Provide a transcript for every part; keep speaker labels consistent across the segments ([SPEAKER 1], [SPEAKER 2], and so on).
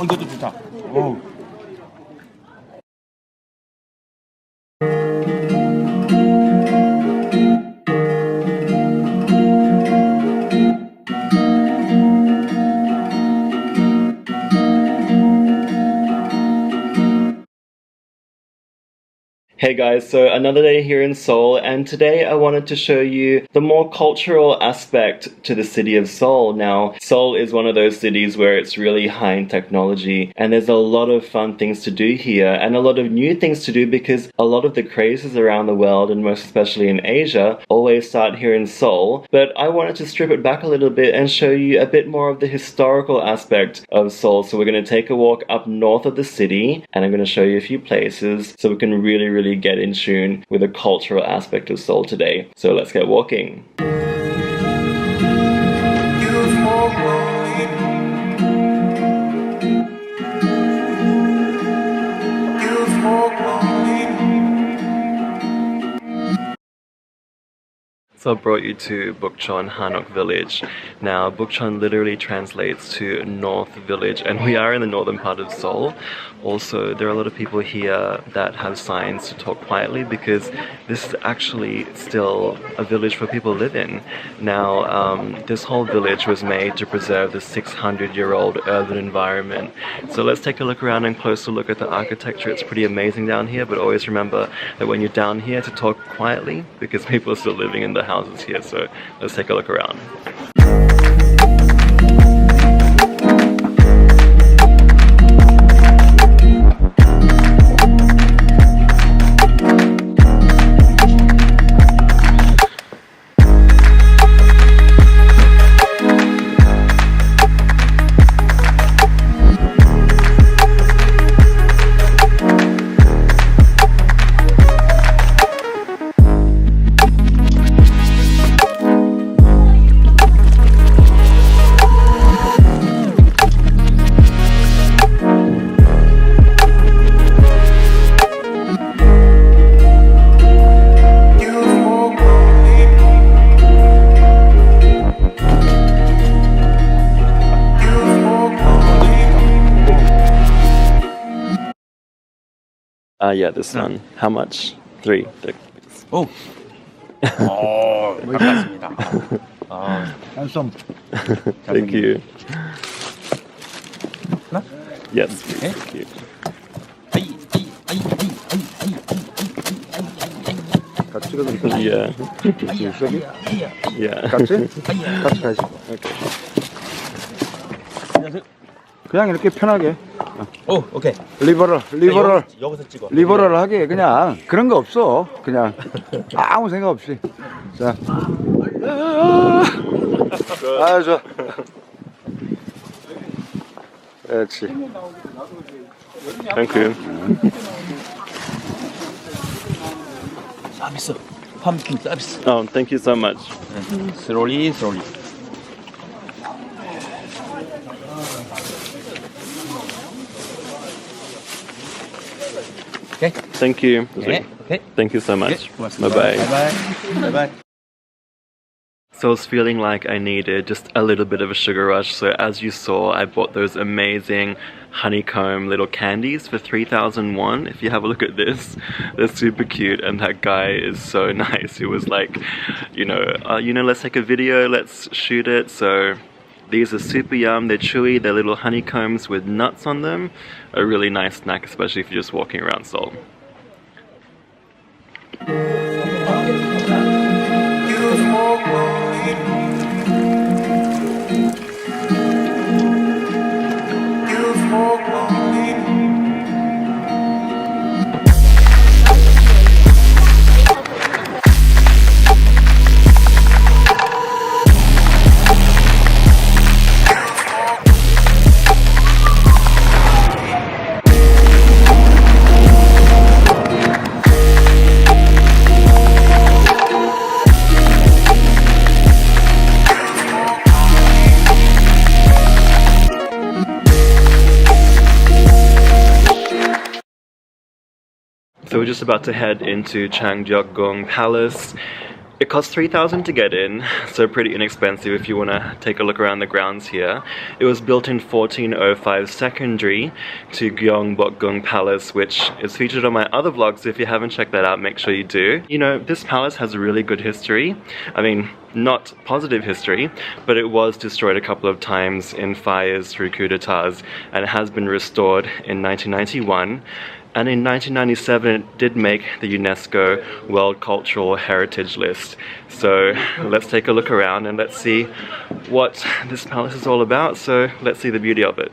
[SPEAKER 1] 이것도 좋다. 오.
[SPEAKER 2] Hey guys, so another day here in Seoul, and today I wanted to show you the more cultural aspect to the city of Seoul. Now, Seoul is one of those cities where it's really high in technology, and there's a lot of fun things to do here, and a lot of new things to do because a lot of the crazes around the world, and most especially in Asia, always start here in Seoul. But I wanted to strip it back a little bit and show you a bit more of the historical aspect of Seoul. So we're going to take a walk up north of the city, and I'm going to show you a few places so we can really get in tune with the cultural aspect of Seoul today. So let's get walking. So I brought you to Bukchon, Hanok Village. Now, Bukchon literally translates to North Village, and we are in the northern part of Seoul. Also, there are a lot of people here that have signs to talk quietly because this is actually still a village where people live in. Now, this whole village was made to preserve the 600-year-old urban environment. So let's take a look around and closer look at the architecture. It's pretty amazing down here, but always remember that when you're down here to talk quietly because people are still living in the houses here. So let's take a look around. Yeah, this one. How much? 3.
[SPEAKER 1] 오. 반갑습니다. 한som.
[SPEAKER 2] Thank you.
[SPEAKER 1] 하나?
[SPEAKER 2] Yes,
[SPEAKER 1] Okay.
[SPEAKER 2] thank you.
[SPEAKER 1] 같이 찍어드릴까요?
[SPEAKER 2] Yeah.
[SPEAKER 1] 여기?
[SPEAKER 2] Yeah.
[SPEAKER 1] 같이? 같이 가시죠.
[SPEAKER 2] Okay.
[SPEAKER 1] 안녕하세요. 그냥 이렇게 편하게.
[SPEAKER 3] 오, 오케이.
[SPEAKER 1] 리버럴.
[SPEAKER 3] 여기서 찍어.
[SPEAKER 1] 리버럴하게 그냥 그런 거 없어. 그냥 아무 생각 없이. 자. 아, 좋아. 그렇지.
[SPEAKER 2] Thank you.
[SPEAKER 3] 서비스. 펌킨 서비스.
[SPEAKER 2] Oh, thank you so much.
[SPEAKER 3] slowly. Okay.
[SPEAKER 2] Thank you.
[SPEAKER 3] Okay.
[SPEAKER 2] Thank you so much. Bye-bye.
[SPEAKER 3] Bye-bye.
[SPEAKER 2] So I was feeling like I needed just a little bit of a sugar rush. So as you saw, I bought those amazing honeycomb little candies for 3,000 won. If you have a look at this, they're super cute, and that guy is so nice. He was like, let's take a video, let's shoot it. So these are super yum, they're chewy, they're little honeycombs with nuts on them. A really nice snack, especially if you're just walking around Seoul. So we're just about to head into Changdeokgung Palace. It costs 3,000 to get in, so pretty inexpensive if you want to take a look around the grounds here. It was built in 1405 secondary to Changdeokgung Palace, which is featured on my other vlogs, so if you haven't checked that out, make sure you do. You know, this palace has a really good history. I mean, not positive history, but it was destroyed a couple of times in fires through coup d'etats, and it has been restored in 1991. And in 1997 it did make the UNESCO World Cultural Heritage List. So let's take a look around and let's see what this palace is all about. So let's see the beauty of it.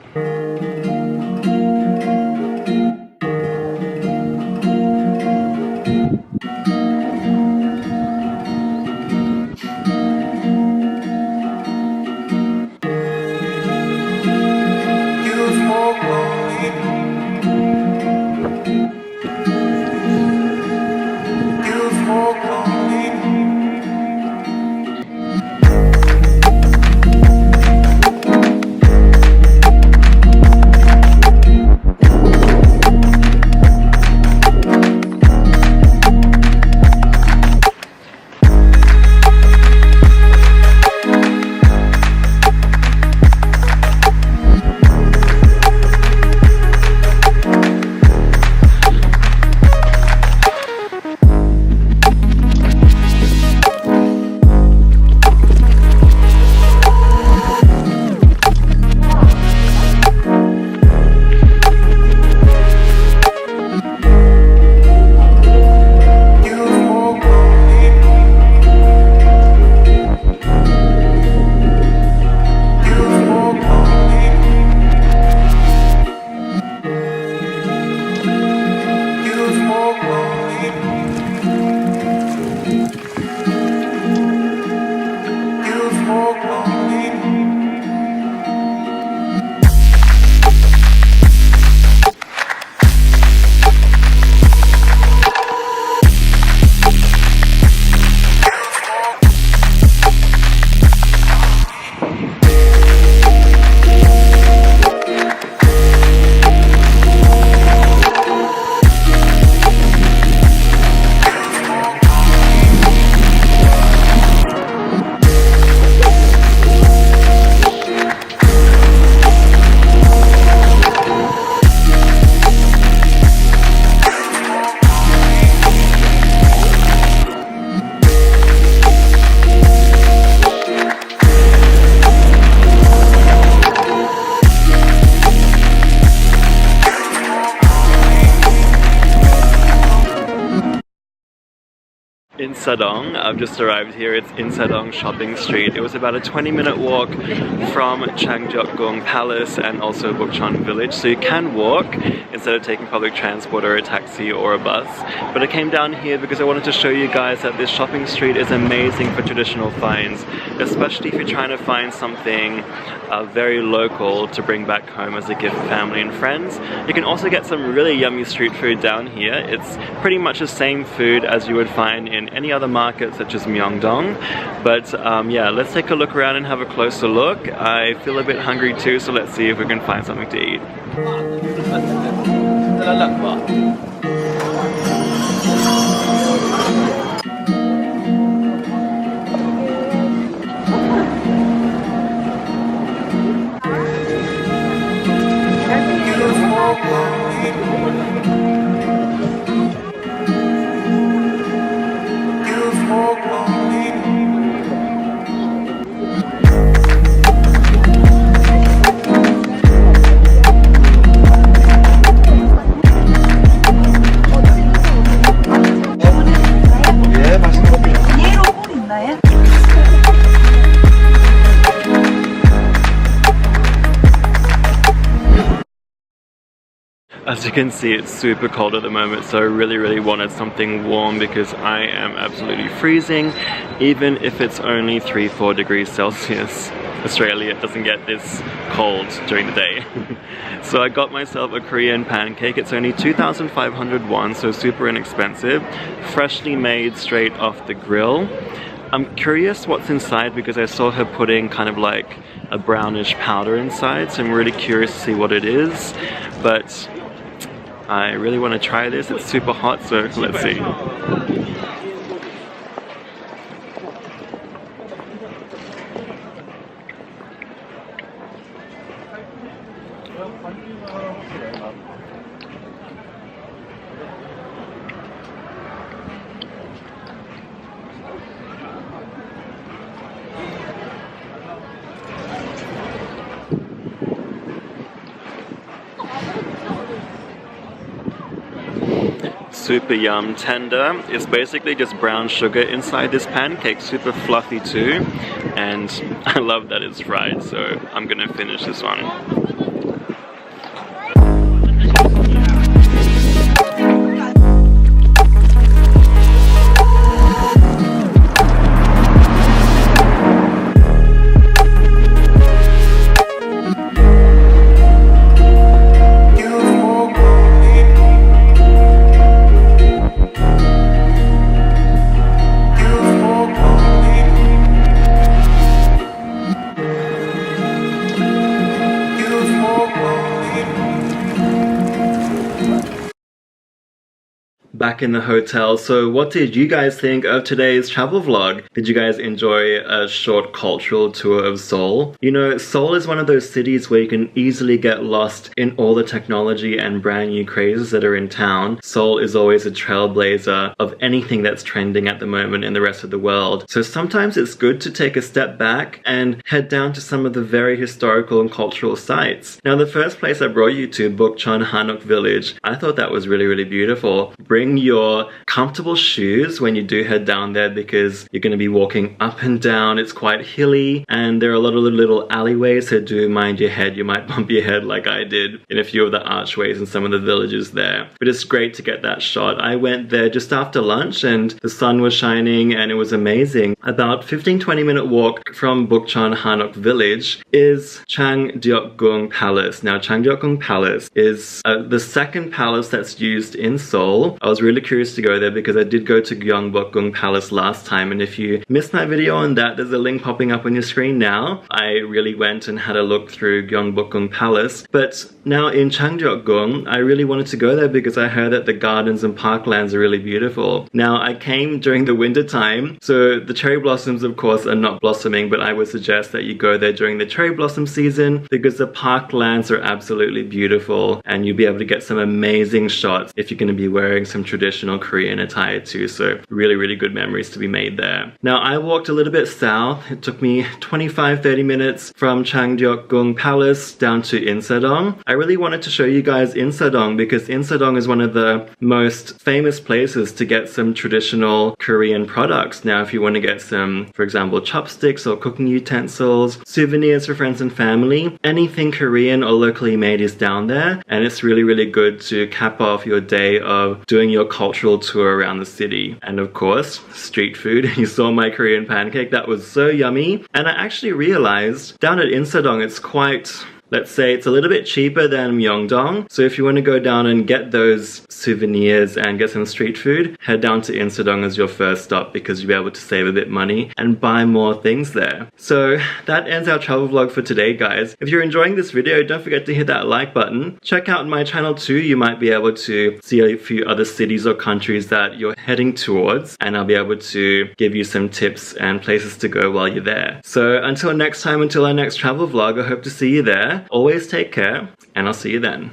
[SPEAKER 2] Insa-Dong. I've just arrived here. It's Insa-Dong Shopping Street. It was about a 20-minute walk from Changdeokgung Palace and also Bukchon Village, so you can walk instead of taking public transport or a taxi or a bus. But I came down here because I wanted to show you guys that this shopping street is amazing for traditional finds, especially if you're trying to find something very local to bring back home as a gift for family and friends. You can also get some really yummy street food down here. It's pretty much the same food as you would find in any other market such as Myeongdong. But yeah, let's take a look around and have a closer look. I feel a bit hungry too, so let's see if we can find something to eat. As you can see, it's super cold at the moment, so I really wanted something warm because I am absolutely freezing, even if it's only 3-4 degrees Celsius. Australia doesn't get this cold during the day. So I got myself a Korean pancake. It's only 2,500 won, so super inexpensive. Freshly made straight off the grill. I'm curious what's inside because I saw her putting kind of like a brownish powder inside, so I'm really curious to see what it is. But I really want to try this. It's super hot, so let's see. Super yum tender. It's basically just brown sugar inside this pancake, super fluffy too, and I love that it's fried, so I'm gonna finish this one. Back in the hotel. So what did you guys think of today's travel vlog? Did you guys enjoy a short cultural tour of Seoul? You know, Seoul is one of those cities where you can easily get lost in all the technology and brand new crazes that are in town. Seoul is always a trailblazer of anything that's trending at the moment in the rest of the world. So sometimes it's good to take a step back and head down to some of the very historical and cultural sites. Now, the first place I brought you to, Bukchon, Hanok Village, I thought that was really, really beautiful. Bring your comfortable shoes when you do head down there because you're going to be walking up and down. It's quite hilly and there are a lot of little alleyways, so do mind your head. You might bump your head like I did in a few of the archways in some of the villages there. But it's great to get that shot. I went there just after lunch and the sun was shining and it was amazing. About 15-20 minute walk from Bukchon Hanok Village is Changdeokgung Palace. Now, Changdeokgung Palace is the second palace that's used in Seoul. I was really curious to go there because I did go to Gyeongbokgung Palace last time, and if you missed my video on that, there's a link popping up on your screen now. I really went and had a look through Gyeongbokgung Palace, but now in Changdeokgung, I really wanted to go there because I heard that the gardens and parklands are really beautiful. Now, I came during the winter time, so the cherry blossoms of course are not blossoming, but I would suggest that you go there during the cherry blossom season because the parklands are absolutely beautiful and you'll be able to get some amazing shots if you're going to be wearing some traditional Korean attire too, so really, really good memories to be made there. Now, I walked a little bit south. It took me 25-30 minutes from Changdeokgung Palace down to Insa-Dong. I really wanted to show you guys Insa-Dong because Insa-Dong is one of the most famous places to get some traditional Korean products. Now, if you want to get some, for example, chopsticks or cooking utensils, souvenirs for friends and family, anything Korean or locally made is down there, and it's really, really good to cap off your day of doing your cultural tour around the city. And of course, street food. You saw my Korean pancake. That was so yummy. And I actually realized down at Insadong, it's quite, let's say it's a little bit cheaper than Myeongdong. So if you want to go down and get those souvenirs and get some street food, head down to Insadong as your first stop because you'll be able to save a bit money and buy more things there. So that ends our travel vlog for today, guys. If you're enjoying this video, don't forget to hit that like button. Check out my channel too. You might be able to see a few other cities or countries that you're heading towards, and I'll be able to give you some tips and places to go while you're there. So until next time, until our next travel vlog, I hope to see you there. Always take care, and I'll see you then.